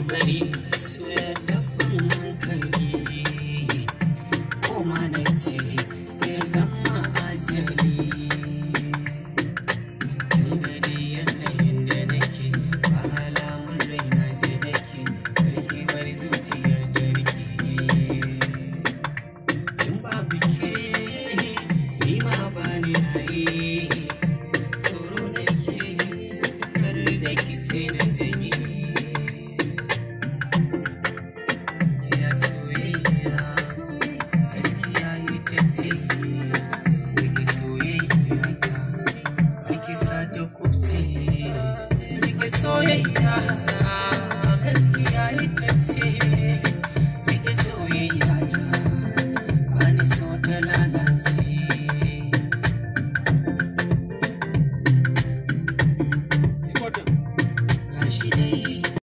bari su ya dabban hankali kuma na ce ya zama ajali gari yanayin da nake ba alamun raina sai nake karki bari zuciyar jarki in babu ke ni ma ba ni raye tsoro nake kar da kice na zanyi ya soyayya gaskiya ita ce